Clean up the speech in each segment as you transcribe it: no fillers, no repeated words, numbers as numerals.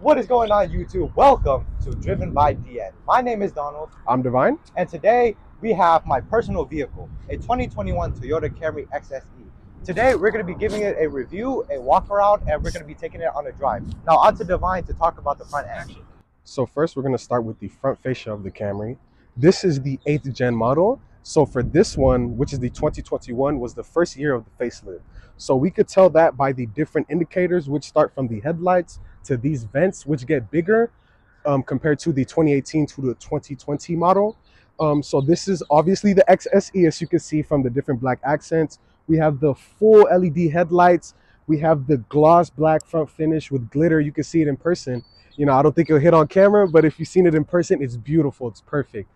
What is going on, YouTube? Welcome to Driven by DN. My name is Donald. I'm Divine. And today we have my personal vehicle, a 2021 Toyota Camry XSE. Today we're going to be giving it a review, a walk around, and we're going to be taking it on a drive. Now on to Divine to talk about the front end. So first we're going to start with the front fascia of the Camry. This is the 8th gen model. So for this one, which is the 2021, was the first year of the facelift. So we could tell that by the different indicators, which start from the headlights to these vents, which get bigger compared to the 2018 to the 2020 model. So this is obviously the XSE, as you can see from the different black accents. We have the full LED headlights. We have the gloss black front finish with glitter. You can see it in person. You know, I don't think it'll hit on camera, but if you've seen it in person, it's beautiful. It's perfect.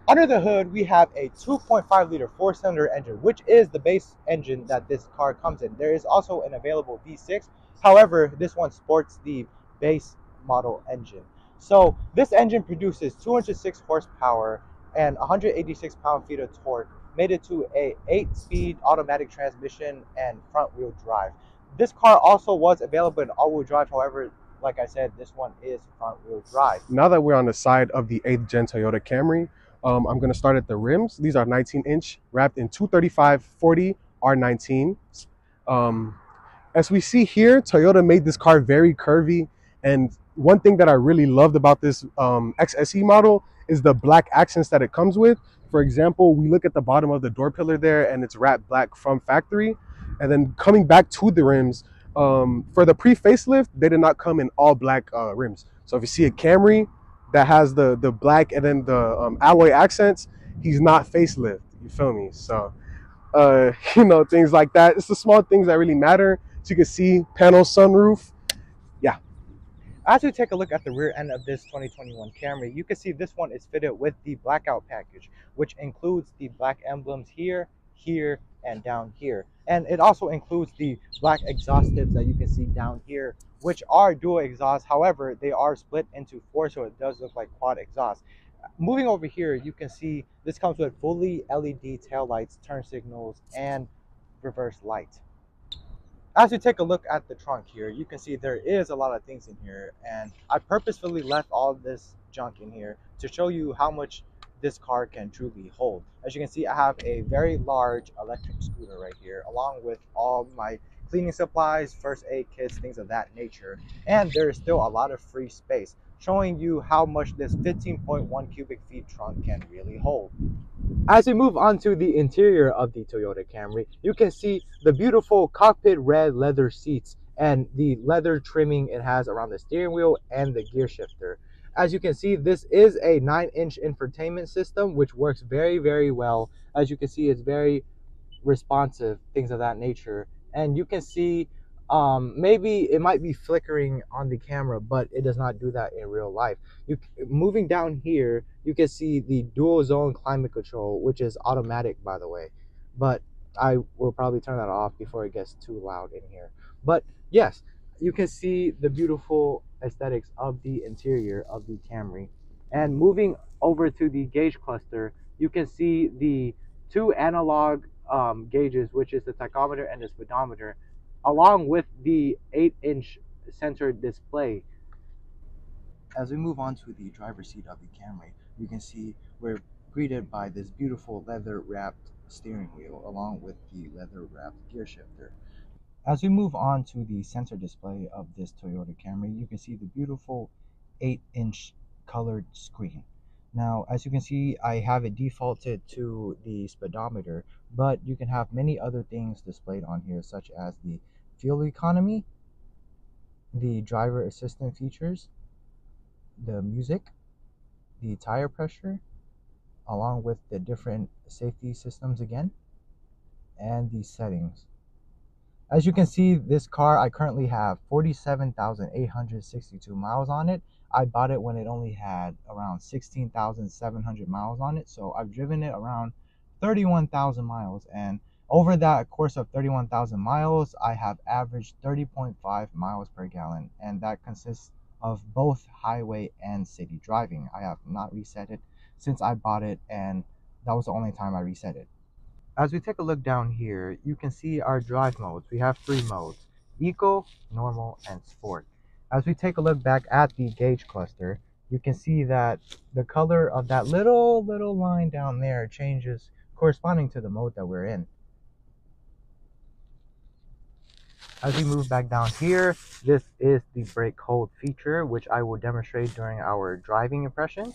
Under the hood, we have a 2.5 liter four-cylinder engine, which is the base engine that this car comes in. There is also an available V6. However, this one sports the base model engine. So this engine produces 206 horsepower and 186 pound-feet of torque, made it to a 8-speed automatic transmission and front-wheel drive. This car also was available in all-wheel drive. However, like I said, this one is front-wheel drive. Now that we're on the side of the 8th gen Toyota Camry, I'm going to start at the rims. These are 19-inch, wrapped in 235/40 R19. As we see here, Toyota made this car very curvy. And one thing that I really loved about this XSE model is the black accents that it comes with. For example, we look at the bottom of the door pillar there, and it's wrapped black from factory. And then coming back to the rims, for the pre-facelift, they did not come in all black rims. So if you see a Camry that has the black and then the alloy accents, he's not facelift. You feel me? So you know, things like that. It's the small things that really matter. So you can see panel sunroof. Yeah. As we take a look at the rear end of this 2021 Camry, you can see this one is fitted with the blackout package, which includes the black emblems here, here, and down here. And it also includes the black exhaust tips that you can see down here, which are dual exhaust. However, they are split into 4, so it does look like quad exhaust. Moving over here, you can see this comes with fully LED tail lights, turn signals, and reverse light. As you take a look at the trunk here, you can see there is a lot of things in here, and I purposefully left all this junk in here to show you how much this car can truly hold. As you can see, I have a very large electric scooter right here, along with all my cleaning supplies, first aid kits, things of that nature. And there is still a lot of free space, showing you how much this 15.1 cubic feet trunk can really hold. As we move on to the interior of the Toyota Camry, you can see the beautiful Cockpit Red leather seats and the leather trimming it has around the steering wheel and the gear shifter. As you can see, this is a 9-inch infotainment system, which works very, very well. As you can see, it's very responsive, things of that nature. And you can see maybe it might be flickering on the camera, but it does not do that in real life. Moving down here, you can see the dual zone climate control, which is automatic, by the way. But I will probably turn that off before it gets too loud in here. But yes, you can see the beautiful aesthetics of the interior of the Camry. And moving over to the gauge cluster, you can see the 2 analog gauges, which is the tachometer and the speedometer, along with the 8-inch center display. As we move on to the driver's seat of the Camry, you can see we're greeted by this beautiful leather wrapped steering wheel along with the leather wrapped gear shifter. As we move on to the center display of this Toyota Camry, you can see the beautiful 8-inch colored screen. Now, as you can see, I have it defaulted to the speedometer, but you can have many other things displayed on here, such as the fuel economy, the driver assistant features, the music, the tire pressure, along with the different safety systems again, and the settings. As you can see, this car, I currently have 47,862 miles on it. I bought it when it only had around 16,700 miles on it. So I've driven it around 31,000 miles. And over that course of 31,000 miles, I have averaged 30.5 miles per gallon. And that consists of both highway and city driving. I have not reset it since I bought it, and that was the only time I reset it. As we take a look down here, you can see our drive modes. We have 3 modes. Eco, Normal, and Sport. As we take a look back at the gauge cluster, you can see that the color of that little line down there changes corresponding to the mode that we're in. As we move back down here, this is the brake hold feature, which I will demonstrate during our driving impression.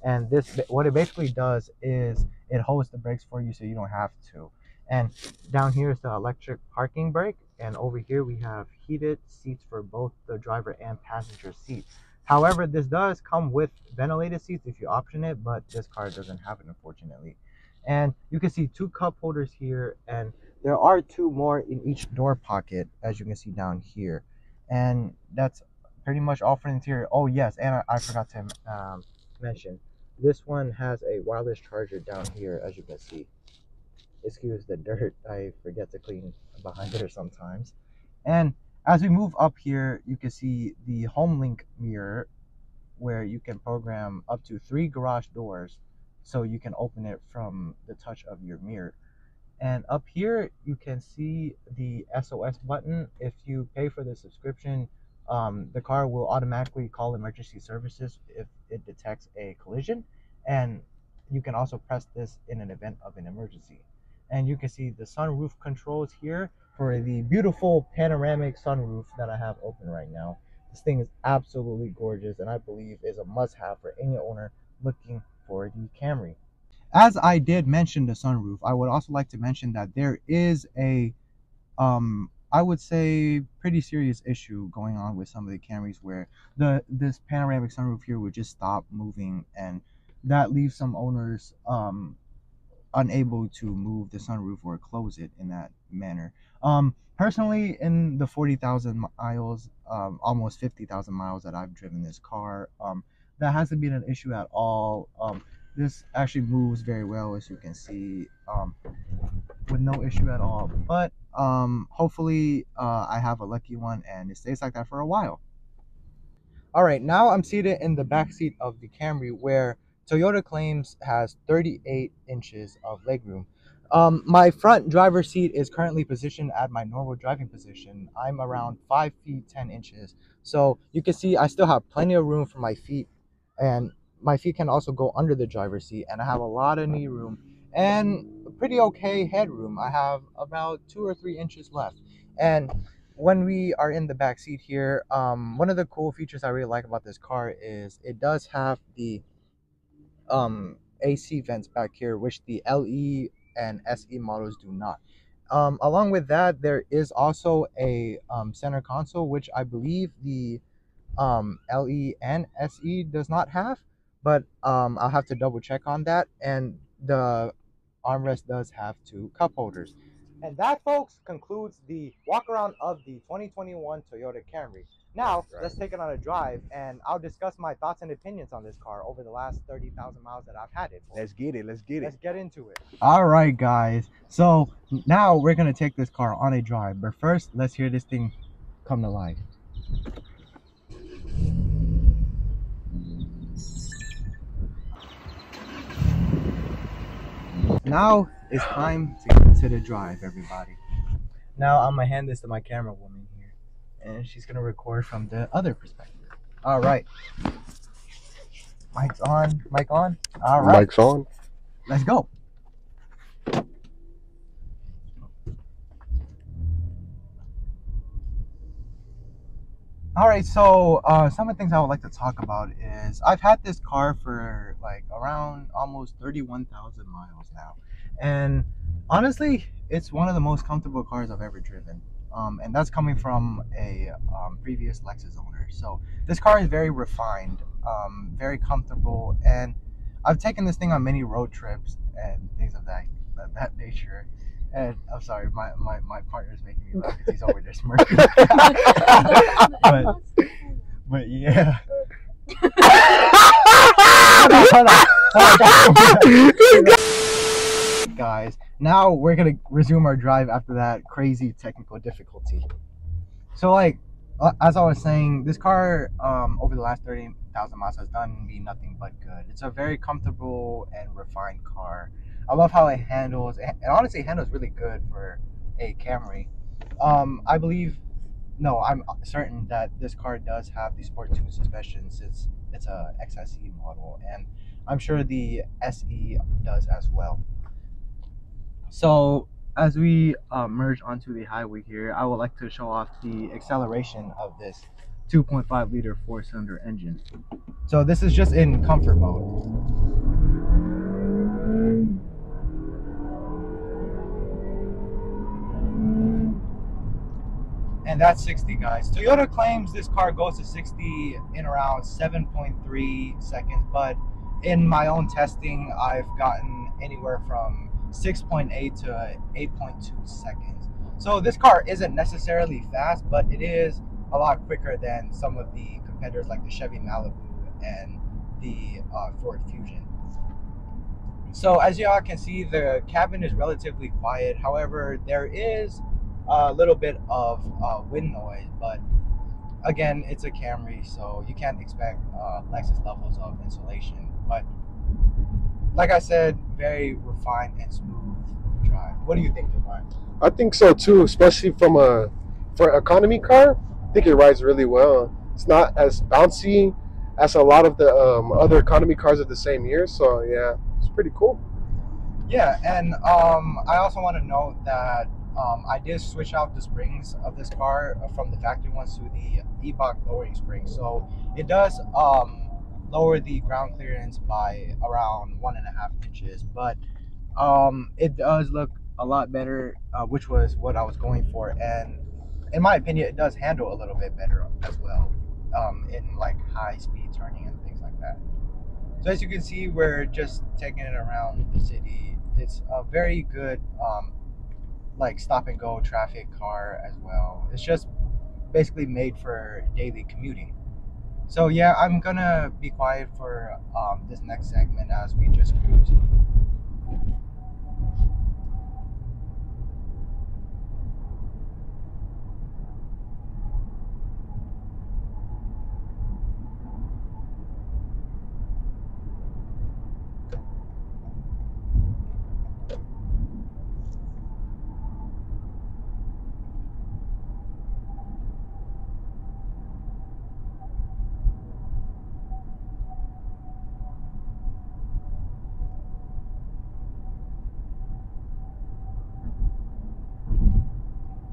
And this, what it basically does is it holds the brakes for you so you don't have to. And down here is the electric parking brake. And over here we have heated seats for both the driver and passenger seat. However, this does come with ventilated seats if you option it, but this car doesn't have it, unfortunately. And you can see two cup holders here, and there are two more in each door pocket, as you can see down here. And that's pretty much all for the interior. Oh yes, and I forgot to mention, this one has a wireless charger down here, as you can see. Excuse the dirt, I forget to clean behind there sometimes. And as we move up here, you can see the home link mirror, where you can program up to 3 garage doors, so you can open it from the touch of your mirror. And up here you can see the SOS button. If you pay for the subscription, the car will automatically call emergency services if it detects a collision. And you can also press this in an event of an emergency. And you can see the sunroof controls here for the beautiful panoramic sunroof that I have open right now. This thing is absolutely gorgeous, and I believe is a must-have for any owner looking for the Camry. As I did mention the sunroof, I would also like to mention that there is a I would say pretty serious issue going on with some of the Camrys, where this panoramic sunroof here would just stop moving, and that leaves some owners unable to move the sunroof or close it in that manner. Personally, in the 40,000 miles, almost 50,000 miles that I've driven this car, that hasn't been an issue at all. This actually moves very well, as you can see, with no issue at all. But hopefully I have a lucky one and it stays like that for a while. All right, now I'm seated in the back seat of the Camry, where Toyota claims has 38 inches of legroom. My front driver's seat is currently positioned at my normal driving position. I'm around 5 feet 10 inches. So you can see I still have plenty of room for my feet, and my feet can also go under the driver's seat, and I have a lot of knee room and pretty okay headroom. I have about 2 or 3 inches left. And when we are in the back seat here, one of the cool features I really like about this car is it does have the AC vents back here, which the LE and SE models do not. Along with that, there is also a center console, which I believe the LE and SE does not have, but I'll have to double check on that. And the armrest does have 2 cup holders. And that, folks, concludes the walk around of the 2021 Toyota Camry. Now, let's take it on a drive, and I'll discuss my thoughts and opinions on this car over the last 30,000 miles that I've had it for. Let's get it. Let's get it. Let's get into it. All right, guys. So now we're going to take this car on a drive. But first, let's hear this thing come to life. Now it's time to get to the drive, everybody. Now I'm gonna hand this to my camera woman here, and she's gonna record from the other perspective. All right, mic's on. Mic on. All right, Mic's on. Let's go. All right, so some of the things I would like to talk about is I've had this car for like around almost 31,000 miles now, and honestly, it's one of the most comfortable cars I've ever driven. And that's coming from a previous Lexus owner. So this car is very refined, very comfortable, and I've taken this thing on many road trips and things of that nature. And I'm sorry, my partner's making me laugh because he's over there smirking. but yeah. Hold on. Guys, now we're gonna resume our drive after that crazy technical difficulty. So, like, as I was saying, this car over the last 30,000 miles has done me nothing but good. It's a very comfortable and refined car. I love how it handles, and honestly, it handles really good for a Camry. I believe No, I'm certain that this car does have the Sport 2 suspension since it's a XSE model, and I'm sure the SE does as well. So as we merge onto the highway here, I would like to show off the acceleration of this 2.5 liter four-cylinder engine. So this is just in comfort mode. And that's 60, guys. Toyota claims this car goes to 60 in around 7.3 seconds, but in my own testing, I've gotten anywhere from 6.8 to 8.2 seconds. So this car isn't necessarily fast, but it is a lot quicker than some of the competitors like the Chevy Malibu and the Ford Fusion. So as y'all can see, the cabin is relatively quiet. However, there is a little bit of wind noise, but again, it's a Camry, so you can't expect Lexus levels of insulation. But like I said, very refined and smooth drive. What do you think, Devon? I think so too, especially for an economy car. I think it rides really well. It's not as bouncy as a lot of the other economy cars of the same year. So yeah, it's pretty cool. Yeah, and I also want to note that I did switch out the springs of this car from the factory ones to the E-Box lowering springs. So it does lower the ground clearance by around 1.5 inches, but it does look a lot better, which was what I was going for. And in my opinion, it does handle a little bit better as well in like high speed turning and things like that. So as you can see, we're just taking it around the city. It's a very good like stop and go traffic car as well. It's just basically made for daily commuting. So yeah, I'm gonna be quiet for this next segment as we just cruise.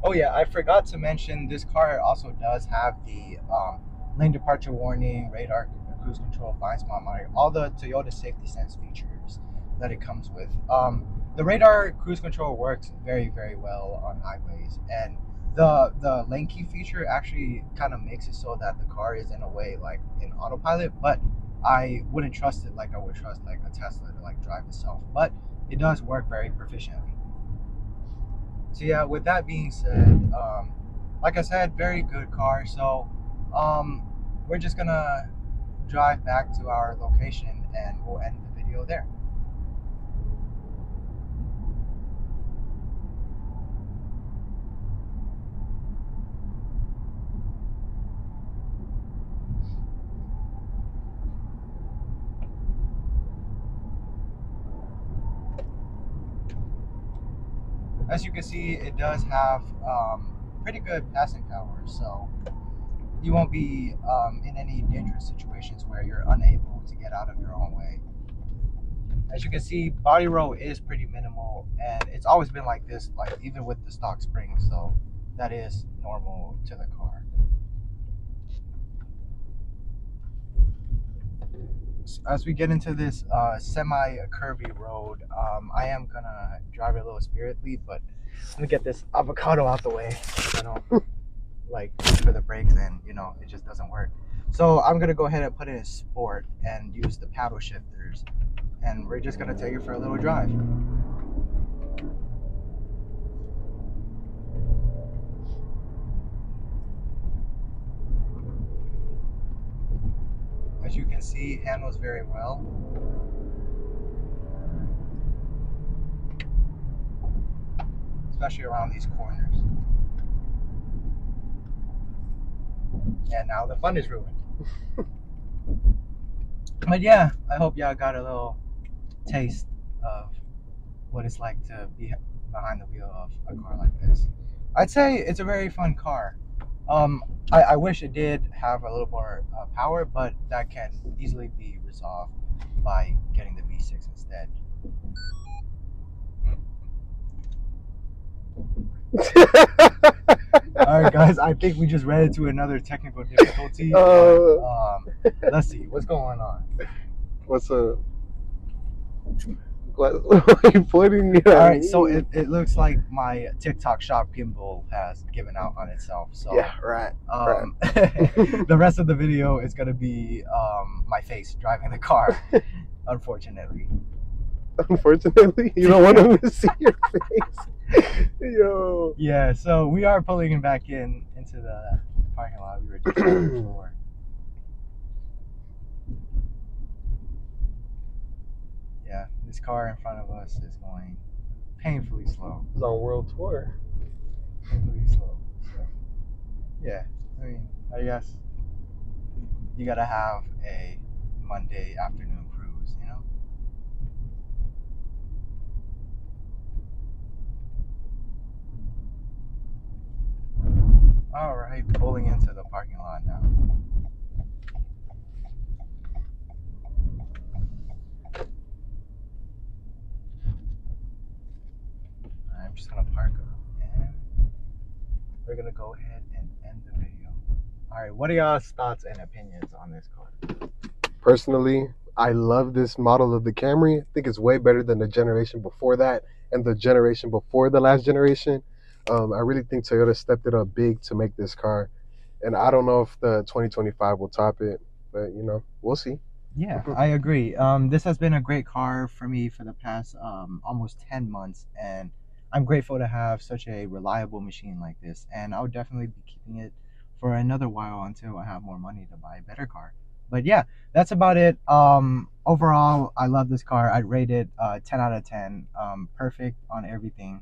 Oh yeah, I forgot to mention this car also does have the lane departure warning, radar, cruise control, blind spot monitor, all the Toyota safety sense features that it comes with. The radar cruise control works very, very well on highways, and the lane key feature actually kind of makes it so that the car is in a way like in autopilot, but I wouldn't trust it like I would trust like a Tesla to like drive itself, but it does work very proficiently. So yeah, with that being said, like I said, very good car. So we're just gonna drive back to our location and we'll end the video there. As you can see, it does have pretty good passing power, so you won't be in any dangerous situations where you're unable to get out of your own way. As you can see, body roll is pretty minimal, and it's always been like this, like even with the stock springs, so that is normal to the car. As we get into this semi-curvy road, I am gonna drive it a little spiritedly, but let me get this avocado out the way. I don't like for the brakes, and it just doesn't work. So I'm gonna go ahead and put it in sport and use the paddle shifters, and we're just gonna take it for a little drive. As you can see, it handles very well. Especially around these corners. And now the fun is ruined. But yeah, I hope y'all got a little taste of what it's like to be behind the wheel of a car like this. I'd say it's a very fun car. I wish it did have a little more power, but that can easily be resolved by getting the V6 instead. All right, guys, I think we just ran into another technical difficulty. Let's see what's going on. What's up? What are you pointing at? All right, so it looks like my TikTok shop gimbal has given out on itself. So yeah, right. The rest of the video is gonna be my face driving the car, unfortunately. Unfortunately, you don't want them to see your face. Yo. Yeah, so we are pulling back into the parking lot we were just at before. Yeah, this car in front of us is going painfully slow. It's on world tour. Painfully slow. So, yeah, I mean, I guess you gotta have a Monday afternoon cruise, you know? All right, pulling into the parking lot now. I'm just gonna park up and we're gonna go ahead and end the video. All right, what are y'all's thoughts and opinions on this car? Personally, I love this model of the Camry. I think it's way better than the generation before that and the generation before the last generation. I really think Toyota stepped it up big to make this car. And I don't know if the 2025 will top it, but you know, we'll see. Yeah, I agree. This has been a great car for me for the past almost 10 months, and I'm grateful to have such a reliable machine like this, and I'll definitely be keeping it for another while until I have more money to buy a better car. But yeah, that's about it. Overall, I love this car. I'd rate it 10 out of 10. Perfect on everything.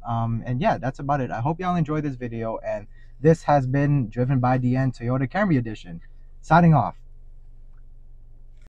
And yeah, that's about it. I hope y'all enjoyed this video, and this has been Driven by DN Toyota Camry Edition. Signing off.